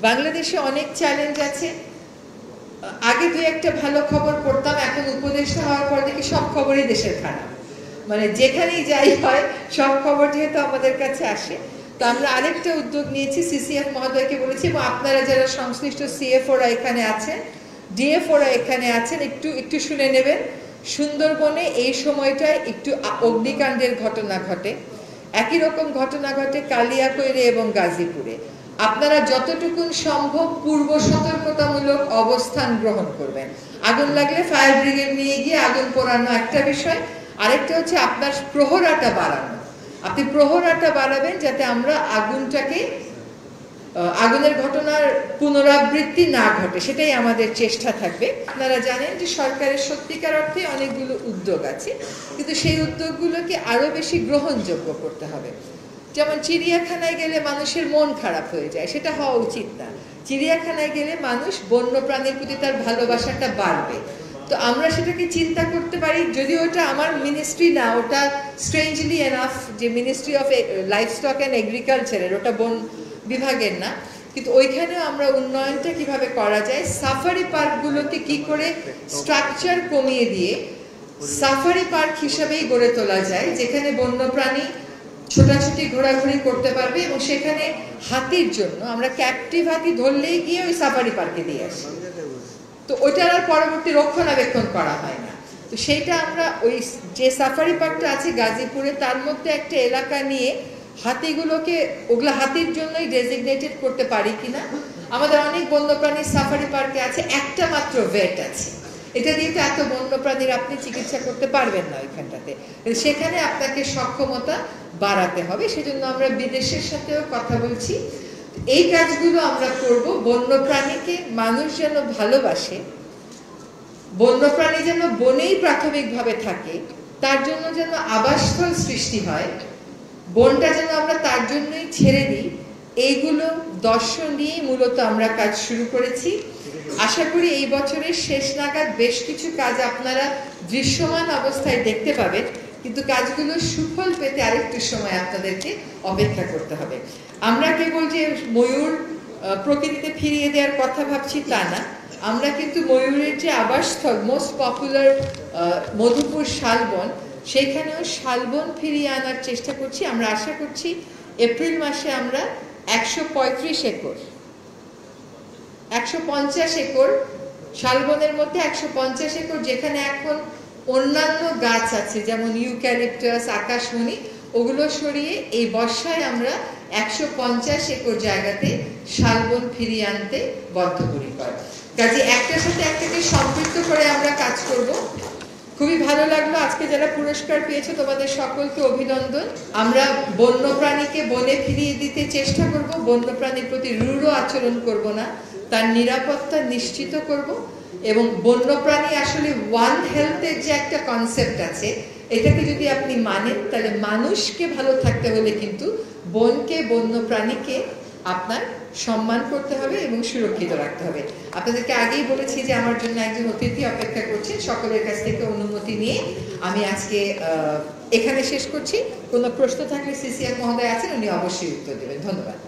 বাংলাদেশে অনেক চ্যালেঞ্জ আছে। আগে দুই একটা ভালো খবর পড়তাম, এখন উপদেষ্টা হওয়ার পর দেখি সব খবরই দেশের খারাপ। মানে যেখানেই যাই হয় সব খবর যেহেতু আমাদের কাছে আসে, তো আমরা আরেকটা উদ্যোগ নিয়েছি, সিসিএফ মহোদয়কে বলেছি এবং আপনারা যারা সংশ্লিষ্ট সিএফওরা এখানে আছেন, ডিএফওরা এখানে আছেন, একটু শুনে নেবেন। সুন্দরবনে এই সময়টায় একটু অগ্নিকাণ্ডের ঘটনা ঘটে, একই রকম ঘটনা ঘটে কালিয়াকৈরে এবং গাজীপুরে। আপনারা যতটুকু সম্ভব পূর্ব সতর্কতামূলক অবস্থান গ্রহণ করবেন। আগুন লাগলে ফায়ার ব্রিগেড নিয়ে গিয়ে আগুন পোড়ানো একটা বিষয়, আরেকটা হচ্ছে আপনার প্রহরাটা বাড়ানো। আপনি প্রহরাটা বাড়াবেন যাতে আমরা আগুনের ঘটনার পুনরাবৃত্তি না ঘটে, সেটাই আমাদের চেষ্টা থাকবে। আপনারা জানেন যে সরকারের সত্যিকার অর্থে অনেকগুলো উদ্যোগ আছে, কিন্তু সেই উদ্যোগগুলোকে আরো বেশি গ্রহণযোগ্য করতে হবে। যেমন চিড়িয়াখানায় গেলে মানুষের মন খারাপ হয়ে যায়, সেটা হওয়া উচিত না। চিড়িয়াখানায় গেলে মানুষ বন্য প্রাণীর প্রতি তার ভালোবাসাটা বাড়বে। তো আমরা সেটাকে চিন্তা করতে পারি, যদিও ওটা আমার মিনিস্ট্রি না, ওটা স্ট্রেঞ্জলি এনাফ যে মিনিস্ট্রি অফ লাইভস্টক অ্যান্ড এগ্রিকালচারের, ওটা বন বিভাগের না, কিন্তু ওইখানেও আমরা উন্নয়নটা কিভাবে করা যায়, সাফারি পার্কগুলোকে কি করে স্ট্রাকচার কমিয়ে দিয়ে সাফারি পার্ক হিসাবেই গড়ে তোলা যায়, যেখানে বন্যপ্রাণী ছোটাছুটি ঘোরাঘুরি করতে পারবে। এবং সেখানে হাতির জন্য আমরা ক্যাপটিভ হাতি ধরলেই গিয়ে ওই সাফারি পার্কে দিয়ে আসি, তো ওইটার আর পরবর্তী রক্ষণাবেক্ষণ করা হয় না। তো সেইটা আমরা ওই যে সাফারি পার্কটা আছে গাজীপুরে, তার মধ্যে একটা এলাকা নিয়ে হাতিগুলোকে ওগুলো হাতির জন্যই ডেজিগনেটেড করতে পারি কিনা। আমাদের অনেক বন্যপ্রাণী সাফারি পার্কে আছে, একটা মাত্র ভেট আছে, এটা দিয়ে তো এত বন্যপ্রাণীর আপনি চিকিৎসা করতে পারবেন না ওইখানটাতে। সেখানে আপনাকে সক্ষমতা বাড়াতে হবে, সেজন্য আমরা বিদেশের সাথেও কথা বলছি। এই কাজগুলো আমরা করব। বন্যপ্রাণীকে মানুষ যেন ভালোবাসে, বন্যপ্রাণী যেন বনেই প্রাথমিকভাবে থাকে, তার জন্য যেন আবাসস্থল সৃষ্টি হয়, বনটা যেন আমরা তার জন্যই ছেড়ে দিই, এইগুলো দর্শন নিয়েই মূলত আমরা কাজ শুরু করেছি। আশা করি এই বছরের শেষ নাগাদ বেশ কিছু কাজ আপনারা দৃশ্যমান অবস্থায় দেখতে পাবেন, কিন্তু কাজগুলো সুফল পেতে আরেকটু সময় আপনাদেরকে অপেক্ষা করতে হবে। আমরা কেবল যে ময়ূর প্রকৃতিতে ফিরিয়ে দেওয়ার কথা ভাবছি তা না, আমরা কিন্তু ময়ূরের যে আবাসস্থল মোস্ট পপুলার মধুপুর শালবন, সেখানেও শালবন ফিরিয়ে আনার চেষ্টা করছি। আমরা আশা করছি এপ্রিল মাসে আমরা 135 একর 150 একর শালবনের মধ্যে 150 একর যেখানে এখন অন্যান্য গাছ আছে যেমন ইউক্যালিপটাস, আকাশমণি, ওগুলো সরিয়ে এই বর্ষায় আমরা 150 একর জায়গাতে শালবন ফিরিয়ে আনতে বদ্ধপরিকর। কাজে একটার সাথে একটাকে সম্পৃক্ত করে আমরা কাজ করব। খুবই ভালো লাগলো আজকে যারা পুরস্কার পেয়েছে, তোমাদের সকলকে অভিনন্দন। আমরা বন্যপ্রাণীকে বনে ফিরিয়ে দিতে চেষ্টা করব, বন্যপ্রাণীর প্রতি রূঢ় আচরণ করব না, তার নিরাপত্তা নিশ্চিত করব। এবং বন্যপ্রাণী আসলে ওয়ান হেলথের যে একটা কনসেপ্ট আছে, এটাকে যদি আপনি মানেন তাহলে মানুষকে ভালো থাকতে হলে কিন্তু বনকে, বন্যপ্রাণীকে আপনার সম্মান করতে হবে এবং সুরক্ষিত রাখতে হবে। আপনাদেরকে আগেই বলেছি যে আমার জন্য একজন অতিথি অপেক্ষা করছেন, সকলের কাছ থেকে অনুমতি নিয়ে আমি আজকে এখানে শেষ করছি। কোনো প্রশ্ন থাকলে সিসিএম মহোদয় আছেন, উনি অবশ্যই উত্তর দেবেন। ধন্যবাদ।